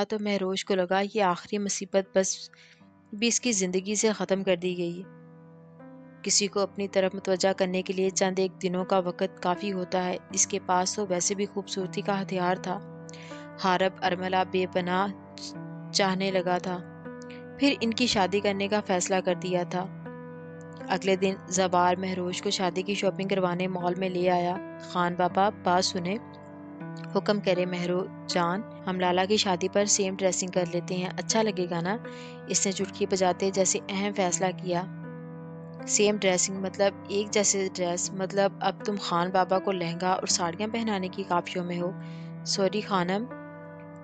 تو مہروش کو لگا یہ آخری مصیبت بس بھی اس کی زندگی سے ختم کر دی گئی۔ کسی کو اپنی طرف متوجہ کرنے کے لیے چند ایک دنوں کا وقت کافی ہوتا ہے۔ اس کے پاس تو ویسے بھی خوبصورتی کا ہتھیار تھا۔ حارب ارملہ بے پناہ چاہنے لگا تھا، پھر ان کی شادی کرنے کا فیصلہ کر دیا تھا۔ اگلے دن زوار مہروش کو شادی کی شاپنگ کروانے مال میں لے آیا۔ خان بابا بات سنے، حکم کرے مہروش جان، ہم لالا کی شادی پر سیم ڈریسنگ کر لیتے ہیں، اچھا لگے گا نا؟ اس نے چٹکی بجاتے جیسے اہم فیصلہ کیا۔ سیم ڈریسنگ مطلب ایک جیسے ڈریس؟ مطلب اب تم خان بابا کو لہنگا اور ساڑیاں پہنانے کی کاوشوں میں ہو؟ سوری خانم،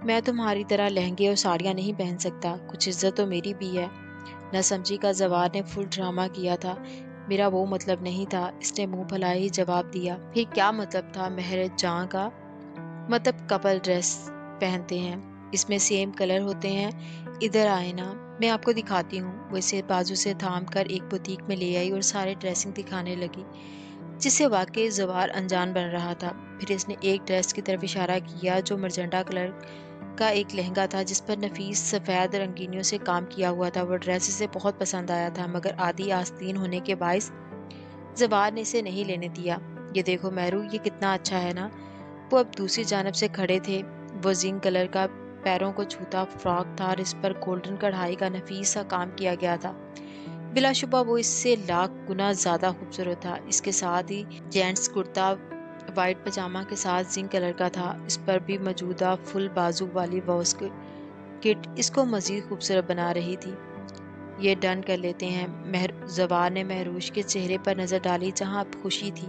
میں تمہاری طرح لہنگے اور ساڑیاں نہیں پہن سکتا، کچھ عزت تو میری بھی ہے۔ نہ سمجھی کا زوار نے فل ڈرامہ کیا تھا۔ میرا وہ مطلب نہیں تھا، اس نے منہ پھیلائے ہی جواب دیا۔ پھر کیا مطلب تھا مہر جاں کا؟ مطلب کپل ڈریس پہنتے ہیں، اس میں سیم کلر ہوتے ہیں، ادھر آئے نا، میں آپ کو دکھاتی ہوں۔ وہ اسے بازو سے تھام کر ایک بوتیک میں لے آئی اور سارے ڈریسنگ دکھانے لگی، جس سے واقعی زوار انجان بن رہا تھا۔ پھر اس نے ایک ڈریس کی طرف اشارہ کیا جو مرجنٹا کلر کا ایک لہنگا تھا جس پر نفیس سفید رنگینیوں سے کام کیا ہوا تھا۔ وہ ڈریس اسے بہت پسند آیا تھا، مگر آدھی آستین ہونے کے باعث زوار نے اسے نہیں لینے دیا۔ یہ دیکھو مہرو، یہ کتنا اچھا ہے نا؟ وہ اب دوسری جانب سے کھڑے تھے۔ وہ زنک کلر کا پیروں کو چھوتا فراک تھا اور اس پر گولڈن کڑھائی کا نفیس سا کام کیا گیا تھا۔ بلا شبہ وہ اس سے لاکھ گنا زیادہ خوبصورت تھا۔ اس کے ساتھ ہی جینٹس کرتا وائٹ پاجامہ کے ساتھ زنک کلر کا تھا، اس پر بھی موجودہ فل بازو والی واسک کٹ اس کو مزید خوبصورت بنا رہی تھی۔ یہ ڈن کر لیتے ہیں۔ زوار نے مہروش کے چہرے پر نظر ڈالی جہاں اب خوشی تھی۔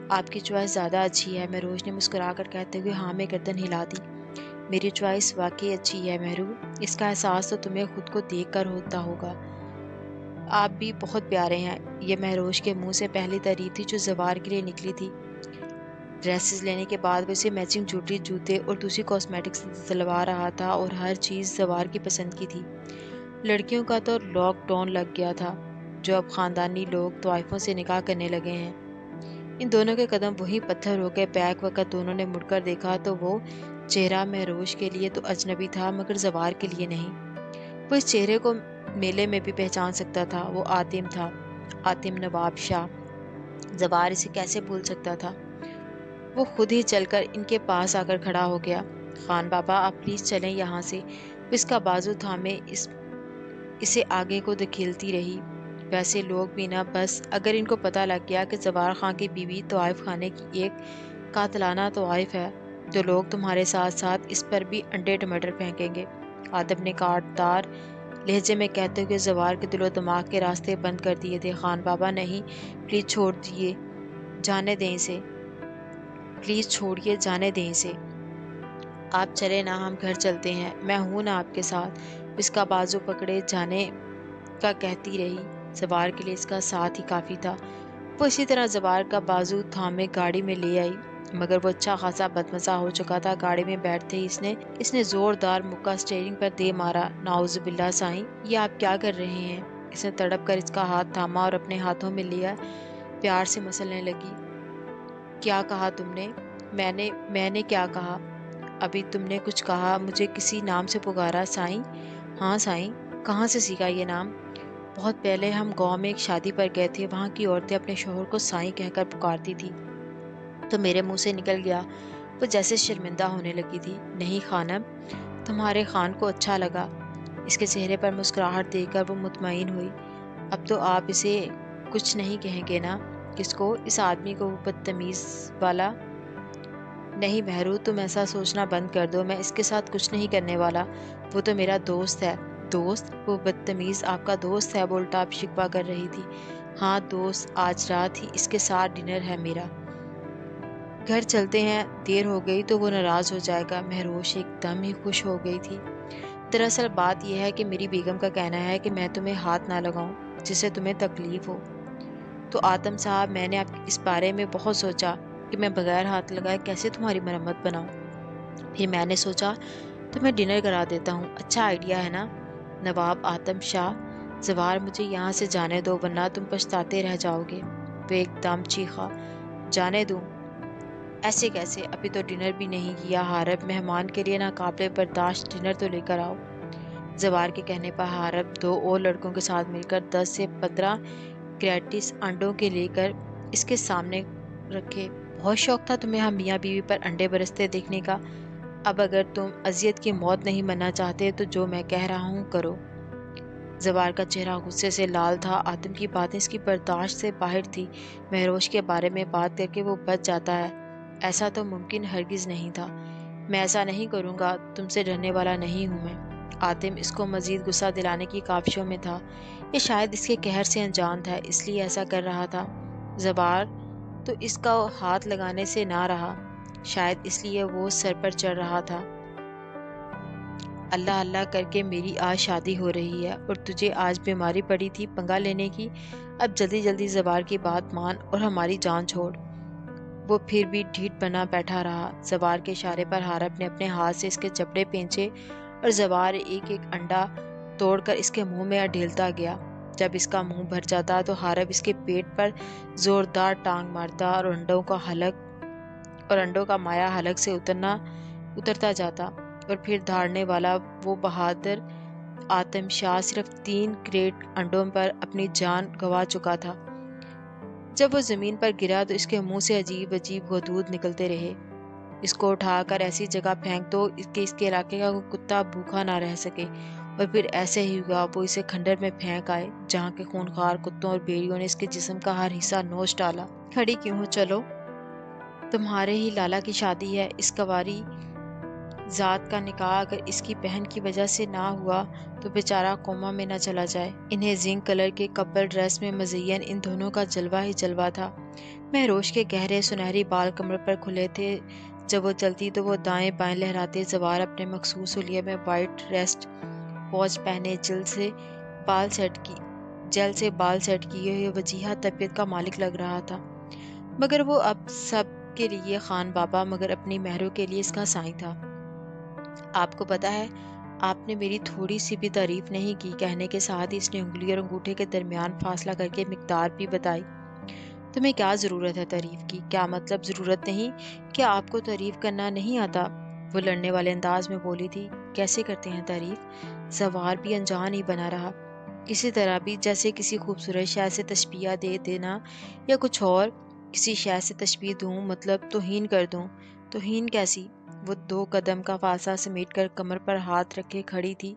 آپ کی چوائس زیادہ اچھی ہے، مہروش نے مسکرا کر کہتے ہوئے ہاں میں گردن ہلا دی۔ میری چوائس واقعی اچھی ہے مہرو، اس کا احساس تو تمہیں خود کو دیکھ کر ہوتا ہوگا۔ آپ بھی بہت پیارے ہیں۔ یہ مہروش کے منہ سے پہلی تعریف تھی جو زوار کے لیے نکلی تھی۔ ڈریسز لینے کے بعد وہ اسے میچنگ جوتی، جوتے اور دوسری کاسمیٹکس دلوا رہا تھا اور ہر چیز زوار کی پسند کی تھی۔ لڑکیوں کا تو لاک ڈاؤن لگ گیا تھا، جو اب خاندانی لوگ طوائفوں سے نکاح کرنے لگے ہیں۔ ان دونوں کے قدم وہی پتھر ہو گئے۔ بیک وقت دونوں نے مڑ کر دیکھا تو وہ چہرہ مہروش کے لیے تو اجنبی تھا مگر زوار کے لیے نہیں۔ وہ اس چہرے کو میلے میں بھی پہچان سکتا تھا، وہ آتم تھا، آتم نواب شاہ۔ زوار اسے کیسے بھول سکتا تھا؟ وہ خود ہی چل کر ان کے پاس آ کر کھڑا ہو گیا۔ خان بابا آپ پلیز چلیں یہاں سے۔ وہ اس کا بازو تھامے اسے آگے کو دھکیلتی رہی۔ ویسے لوگ بھی نہ، بس اگر ان کو پتہ لگ گیا کہ زوار خان کی بیوی طوائف خانے کی ایک قاتلانہ طوائف ہے تو لوگ تمہارے ساتھ ساتھ اس پر بھی انڈے ٹماٹر پھینکیں گے، آدم نے کاٹدار لہجے میں کہتے ہوئے زوار کے دل و دماغ کے راستے بند کر دیے تھے۔ خان بابا نہیں، پلیز چھوڑ دیے، جانے دیں اسے، پلیز چھوڑیے، جانے دیں اسے۔ آپ چلے نا، ہم گھر چلتے ہیں، میں ہوں نا آپ کے ساتھ۔ اس کا بازو پکڑے جانے کا کہتی رہی۔ زوار کے لیے اس کا ساتھ ہی کافی تھا۔ وہ اسی طرح زوار کا بازو تھامے گاڑی میں لے آئی، مگر وہ اچھا خاصا بدمزہ ہو چکا تھا۔ گاڑی میں بیٹھتے ہی اس نے زوردار مکہ اسٹیئرنگ پر دے مارا۔ نعوذ باللہ سائیں، یہ آپ کیا کر رہے ہیں؟ اس نے تڑپ کر اس کا ہاتھ تھاما اور اپنے ہاتھوں میں لیا پیار سے مسلنے لگی۔ کیا کہا تم نے؟ میں نے کیا کہا؟ ابھی تم نے کچھ کہا، مجھے کسی نام سے پکارا سائیں؟ ہاں سائیں۔ کہاں سے سیکھا یہ نام؟ بہت پہلے ہم گاؤں میں ایک شادی پر گئے تھے، وہاں کی عورتیں اپنے شوہر کو سائیں کہہ کر پکارتی تھی تو میرے منہ سے نکل گیا۔ وہ جیسے شرمندہ ہونے لگی تھی۔ نہیں خانم، تمہارے خان کو اچھا لگا۔ اس کے چہرے پر مسکراہٹ دیکھ کر وہ مطمئن ہوئی۔ اب تو آپ اسے کچھ نہیں کہیں گے نا؟ کس کو؟ اس آدمی کو، وہ بدتمیز والا؟ نہیں مہرو، تم ایسا سوچنا بند کر دو، میں اس کے ساتھ کچھ نہیں کرنے والا، وہ تو میرا دوست ہے۔ دوست؟ وہ بدتمیز آپ کا دوست ہے؟ وہ الٹا شکوہ کر رہی تھی۔ ہاں دوست، آج رات ہی اس کے ساتھ ڈنر ہے میرا۔ گھر چلتے ہیں، دیر ہو گئی تو وہ ناراض ہو جائے گا۔ مہروش ایک دم ہی خوش ہو گئی تھی۔ دراصل بات یہ ہے کہ میری بیگم کا کہنا ہے کہ میں تمہیں ہاتھ نہ لگاؤں جس سے تمہیں تکلیف ہو۔ تو آتم صاحب، میں نے اس بارے میں بہت سوچا کہ میں بغیر ہاتھ لگائے کیسے تمہاری مرمت بناؤں۔ پھر میں نے سوچا تمہیں ڈنر کرا دیتا ہوں، اچھا آئیڈیا ہے نا؟ نواب آتم شاہ، زوار مجھے یہاں سے جانے دو ورنہ تم پچھتاتے رہ جاؤ گے۔ وہ ایک دم چیخا۔ جانے دوں؟ ایسے کیسے؟ ابھی تو ڈنر بھی نہیں کیا حارب، مہمان کے لیے ناقابل برداشت ڈنر تو لے کر آؤ۔ زوار کے کہنے پر حارب 2 اور لڑکوں کے ساتھ مل کر 10 سے 15 کریٹس انڈوں کے لے کر اس کے سامنے رکھے۔ بہت شوق تھا تمہیں ہم میاں بیوی پر انڈے برستے دیکھنے کا، اب اگر تم اذیت کی موت نہیں مرنا چاہتے تو جو میں کہہ رہا ہوں کرو۔ زوار کا چہرہ غصے سے لال تھا، آدم کی باتیں اس کی برداشت سے باہر تھی۔ مہروش کے بارے میں بات کر کے وہ بچ جاتا ہے، ایسا تو ممکن ہرگز نہیں تھا۔ میں ایسا نہیں کروں گا، تم سے ڈرنے والا نہیں ہوں میں۔ آدم اس کو مزید غصہ دلانے کی کاوشوں میں تھا، یہ شاید اس کے قہر سے انجان تھا اس لیے ایسا کر رہا تھا۔ زوار تو اس کا ہاتھ لگانے سے نہ رہا، شاید اس لیے وہ سر پر چڑھ رہا تھا۔ اللہ اللہ کر کے میری آج شادی ہو رہی ہے اور تجھے آج بیماری پڑی تھی پنگا لینے کی، اب جلدی جلدی زوار کی بات مان اور ہماری جان چھوڑ۔ وہ پھر بھی ڈھیٹ بنا بیٹھا رہا۔ زوار کے اشارے پر حارب نے اپنے ہاتھ سے اس کے جبڑے پینچے اور زوار ایک ایک انڈا توڑ کر اس کے منہ میں اڈھیلتا گیا۔ جب اس کا منہ بھر جاتا تو حارب اس کے پیٹ پر زوردار ٹانگ مارتا اور انڈوں کا مایا حلق سے اترتا جاتا، اور پھر دھاڑنے والا وہ بہادر آتم شاہ صرف 3 کریٹ انڈوں پر اپنی جان گنوا چکا تھا۔ جب وہ زمین پر گرا تو اس کے منہ سے عجیب عجیب غدود نکلتے رہے۔ اس کو اٹھا کر ایسی جگہ پھینک دو کہ اس کے علاقے کا کوئی کتا بھوکا نہ رہ سکے، اور پھر ایسے ہی ہوا، وہ اسے کھنڈر میں پھینک آئے جہاں کے خونخوار کتوں اور بھیڑیوں نے اس کے جسم کا ہر حصہ نوچ ڈالا۔ کھڑی کیوں ہو؟ چلو، تمہارے ہی لالا کی شادی ہے، اس کنواری ذات کا نکاح اگر اس کی بہن کی وجہ سے نہ ہوا تو بیچارہ کوما میں نہ چلا جائے۔ انہیں زنک کلر کے کپل ڈریس میں مزین ان دونوں کا جلوہ ہی جلوہ تھا۔ مہروش کے گہرے سنہری بال کمر پر کھلے تھے، جب وہ چلتی تو وہ دائیں بائیں لہراتے۔ زوار اپنے مخصوص حلیے میں وائٹ ریسٹ واچ پہنے جیل سے بال سیٹ کیے ہوئے وجیہہ طبیعت کا مالک لگ رہا تھا، مگر وہ اب سب کے لیے خان بابا مگر اپنی مہروں کے لیے اس کا سائیں تھا۔ آپ کو پتا ہے آپ نے میری تھوڑی سی بھی تعریف نہیں کی، کہنے کے ساتھ ہی اس نے انگلی اور انگوٹھے کے درمیان فاصلہ کر کے مقدار بھی بتائی۔ تمہیں کیا ضرورت ہے تعریف کی؟ کیا مطلب ضرورت نہیں؟ کیا آپ کو تعریف کرنا نہیں آتا؟ وہ لڑنے والے انداز میں بولی تھی۔ کیسے کرتے ہیں تعریف؟ زوار بھی انجان ہی بنا رہا، اسی طرح بھی جیسے کسی خوبصورت شے سے تشبیہ دے دینا یا کچھ اور کسی شے سے تشبیہ دوں مطلب توہین کر دوں۔ توہین کیسی؟ وہ 2 قدم کا فاصلہ سمیٹ کر کمر پر ہاتھ رکھے کھڑی تھی۔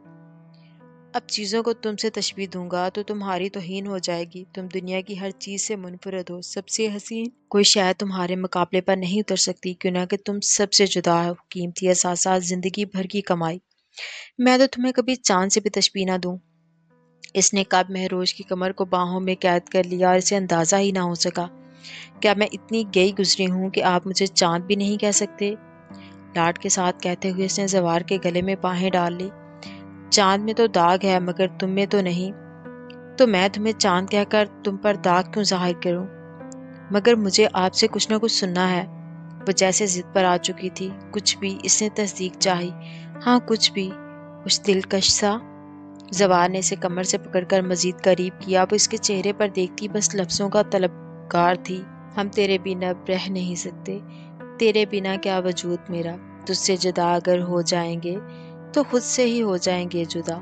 اب چیزوں کو تم سے تشبیہ دوں گا تو تمہاری توہین ہو جائے گی۔ تم دنیا کی ہر چیز سے منفرد ہو، سب سے حسین کوئی شے تمہارے مقابلے پر نہیں اتر سکتی، کیوں نہ کہ تم سب سے جدا ہو، قیمتی احساسات، زندگی بھر کی کمائی۔ میں تو تمہیں کبھی چاند سے بھی تشبیہ نہ دوں۔ اس نے کب مہروش کی کمر کو باہوں میں قید کر لیا اور اسے اندازہ ہی نہ ہو سکا۔ کیا میں اتنی گئی گزری ہوں کہ آپ مجھے چاند بھی نہیں کہہ سکتے؟ لاڈ کے ساتھ کہتے ہوئے اس نے زوار کے گلے میں باہیں ڈال لی۔ چاند میں تو داغ ہے مگر تم میں تو نہیں، تو میں تمہیں چاند کہہ کر تم پر داغ کیوں ظاہر کروں؟ مگر مجھے آپ سے کچھ نہ کچھ سننا ہے۔ وہ جیسے ضد پر آ چکی تھی۔ کچھ بھی؟ اس نے تصدیق چاہی۔ ہاں کچھ بھی، کچھ دلکش سا۔ زوار نے اسے کمر سے پکڑ کر مزید قریب کیا، وہ اس کے چہرے پر دیکھتی بس لفظوں کا طلبگار تھی۔ ہم تیرے بنا رہ نہیں سکتے، تیرے بنا کیا وجود میرا، تجھ سے جدا اگر ہو جائیں گے تو خود سے ہی ہو جائیں گے جدا۔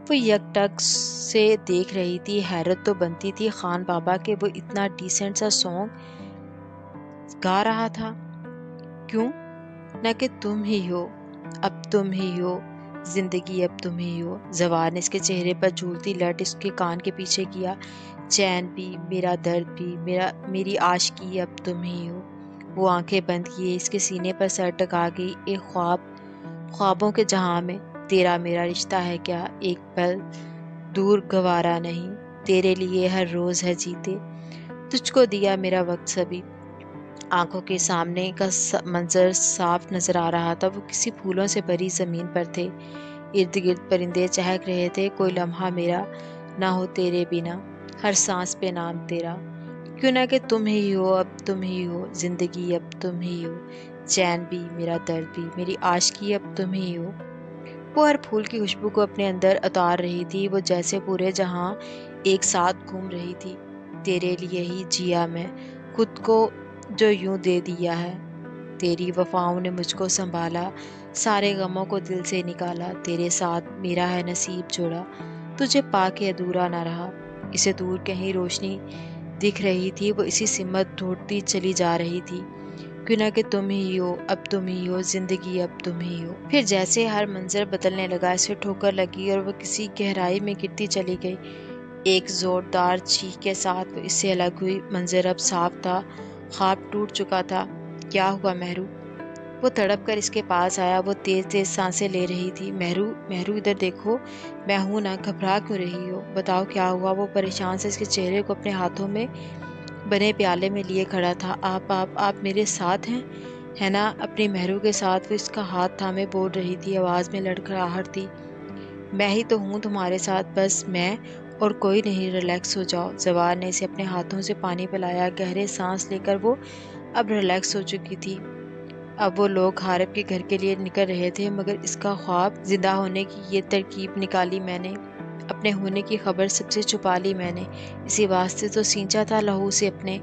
وہ یک ٹک سے دیکھ رہی تھی، حیرت تو بنتی تھی خان بابا کہ وہ اتنا ڈیسنٹ سا سانگ گا رہا تھا۔ کیوں نہ کہ تم ہی ہو، اب تم ہی ہو، زندگی اب تم ہی ہو۔ زوار نے اس کے چہرے پر جھولتی لٹ اس کے کان کے پیچھے کیا۔ چین بھی، میرا درد بھی، میری عاشقی اب تم ہی ہو۔ وہ آنکھیں بند کیے اس کے سینے پر سر ٹکا گئی۔ ایک خوابوں کے جہاں میں تیرا میرا رشتہ ہے کیا ایک پل دور گوارا نہیں، تیرے لیے ہر روز ہے جیتے، تجھ کو دیا میرا وقت سبھی۔ آنکھوں کے سامنے کا منظر صاف نظر آ رہا تھا، وہ کسی پھولوں سے بھری زمین پر تھے، ارد گرد پرندے چہک رہے تھے۔ کوئی لمحہ میرا نہ ہو تیرے بنا، ہر سانس پہ نام تیرا، کیوں نہ کہ تم ہی ہو، اب تم ہی ہو، زندگی اب تم ہی ہو، چین بھی، میرا درد بھی، میری عاشقی اب تم ہی ہو۔ وہ ہر پھول کی خوشبو کو اپنے اندر اتار رہی تھی، وہ جیسے پورے جہاں ایک ساتھ گھوم رہی تھی۔ تیرے لیے ہی جیا میں، خود کو جو یوں دے دیا ہے، تیری وفاؤں نے مجھ کو سنبھالا، سارے غموں کو دل سے نکالا، تیرے ساتھ میرا ہے نصیب جوڑا، تجھے پا کے ادھورا نہ رہا۔ اسے دور کہیں روشنی دکھ رہی تھی، وہ اسی سمت ڈھونڈتی چلی جا رہی تھی، کیوں نہ کہ تم ہی ہو، اب تم ہی ہو، زندگی اب تم ہی ہو۔ پھر جیسے ہر منظر بدلنے لگا، اسے ٹھوکر لگی اور وہ کسی گہرائی میں گرتی چلی گئی۔ ایک زوردار چیخ کے ساتھ وہ اس سے الگ ہوئی۔ منظر اب صاف تھا، خواب ٹوٹ چکا تھا۔ کیا ہوا مہرو؟ وہ تڑپ کر اس کے پاس آیا، وہ تیز تیز سانسیں لے رہی تھی۔ مہرو، مہرو ادھر دیکھو، میں ہوں نا، گھبرا کیوں رہی ہو؟ بتاؤ کیا ہوا؟ وہ پریشان سے اس کے چہرے کو اپنے ہاتھوں میں بنے پیالے میں لیے کھڑا تھا۔ آپ میرے ساتھ ہیں، ہے نا؟ اپنی مہرو کے ساتھ وہ اس کا ہاتھ تھامے بول رہی تھی، آواز میں لڑکھڑاہٹ تھی۔ میں ہی تو ہوں تمہارے ساتھ، بس میں اور کوئی نہیں، ریلیکس ہو جاؤ۔ زوال نے اسے اپنے ہاتھوں سے پانی پلایا، گہرے سانس لے کر وہ اب ریلیکس ہو چکی تھی۔ اب وہ لوگ حارب کے گھر کے لیے نکل رہے تھے، مگر اس کا خواب زندہ ہونے کی یہ ترکیب نکالی میں نے، اپنے ہونے کی خبر سب سے چھپا لی میں نے، اسی واسطے تو سینچا تھا لہو سے اپنے،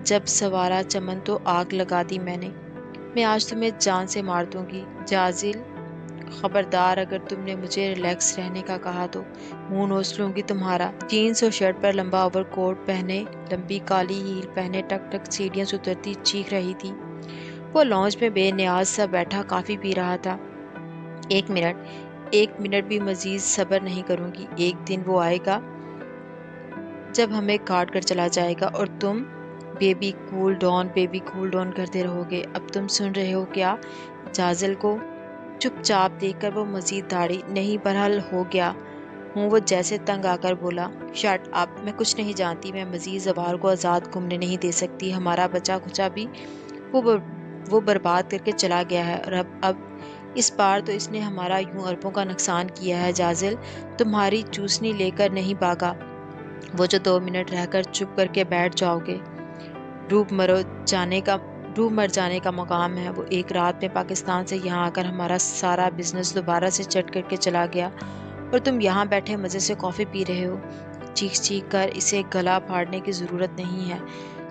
جب سوارا چمن تو آگ لگا دی میں نے۔ میں آج تمہیں جان سے مار دوں گی جازل، خبردار اگر تم نے مجھے ریلیکس رہنے کا کہا تو منہ نوچ لوں گی تمہارا۔ جینس اور شرٹ پر لمبا اوور کوٹ پہنے، لمبی کالی ہیل پہنے ٹک ٹک سیڑھیاں سے اترتی چیخ رہی تھی۔ وہ لانچ میں بے نیاز سا بیٹھا کافی پی رہا تھا۔ ایک منٹ بھی مزید صبر نہیں کروں گی۔ ایک دن وہ آئے گا جب ہمیں کاٹ کر چلا جائے گا اور تم بیبی کول ڈاؤن کرتے رہو گے۔ اب تم سن رہے ہو کیا؟ جازل کو چپ چاپ دیکھ کر وہ مزید داڑھی نہیں برہل ہو گیا ہوں، وہ جیسے تنگ آ کر بولا، شٹ اپ، میں کچھ نہیں جانتی، میں مزید زوال کو آزاد گھومنے نہیں دے سکتی، ہمارا بچا کھچا بھی وہ برباد کر کے چلا گیا ہے، اور اب اس بار تو اس نے ہمارا یوں اربوں کا نقصان کیا ہے۔ جازل تمہاری چوسنی لے کر نہیں بھاگا، وہ جو 2 منٹ رہ کر چپ کر کے بیٹھ جاؤ گے، ڈوب مر جانے کا مقام ہے۔ وہ ایک رات میں پاکستان سے یہاں آ کر ہمارا سارا بزنس دوبارہ سے چٹ کر کے چلا گیا، اور تم یہاں بیٹھے مزے سے کافی پی رہے ہو۔ چیخ چیخ کر اسے گلا پھاڑنے کی ضرورت نہیں ہے،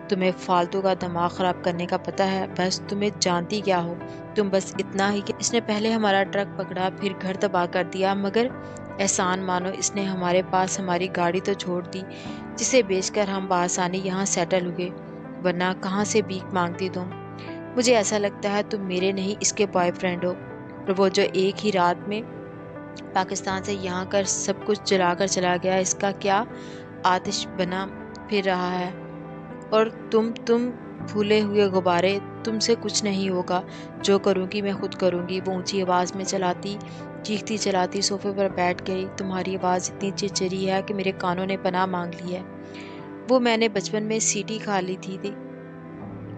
تمہیں فالتو کا دماغ خراب کرنے کا پتہ ہے، بس تمہیں جانتی کیا ہو تم؟ بس اتنا ہی کہ اس نے پہلے ہمارا ٹرک پکڑا، پھر گھر تباہ کر دیا، مگر احسان مانو اس نے ہمارے پاس ہماری گاڑی تو چھوڑ دی، جسے بیچ کر ہم بآسانی یہاں سیٹل ہوئے، ورنہ کہاں سے بھیک مانگتی تم؟ مجھے ایسا لگتا ہے تم میرے نہیں اس کے بوائے فرینڈ ہو، اور وہ جو ایک ہی رات میں پاکستان سے یہاں کر سب کچھ جلا کر چلا گیا، اس کا کیا آتش بنا پھر رہا ہے، اور تم پھولے ہوئے غبارے، تم سے کچھ نہیں ہوگا، جو کروں گی میں خود کروں گی۔ وہ اونچی آواز میں چیختی چلاتی صوفے پر بیٹھ گئی۔ تمہاری آواز اتنی چرچری ہے کہ میرے کانوں نے پناہ مانگ لی ہے، وہ میں نے بچپن میں سیٹی کھا لی تھی۔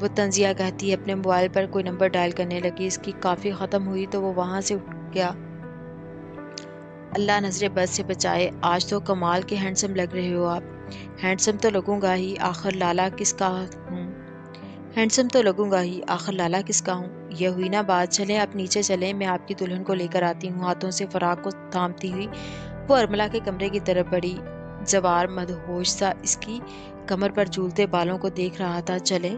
وہ طنزیہ کہتی اپنے موبائل پر کوئی نمبر ڈائل کرنے لگی، اس کی کافی ختم ہوئی تو وہ وہاں سے اٹھ گیا۔ اللہ نظر بد سے بچائے، آج تو کمال کے ہینڈسم لگ رہے ہو آپ۔ ہینڈسم تو لگوں گا ہی، آخر لالا کس کا ہوں؟ ہینڈسم تو لگوں گا ہی، آخر لالا کس کا ہوں؟ یہ ہوئی نا بات، چلیں اب نیچے چلیں، میں آپ کی دلہن کو لے کر آتی ہوں۔ ہاتھوں سے فراق کو تھامتی ہوئی وہ ارملہ کے کمرے کی طرف بڑھی۔ زوار مدہوش سا اس کی کمر پر جھولتے بالوں کو دیکھ رہا تھا۔ چلیں؟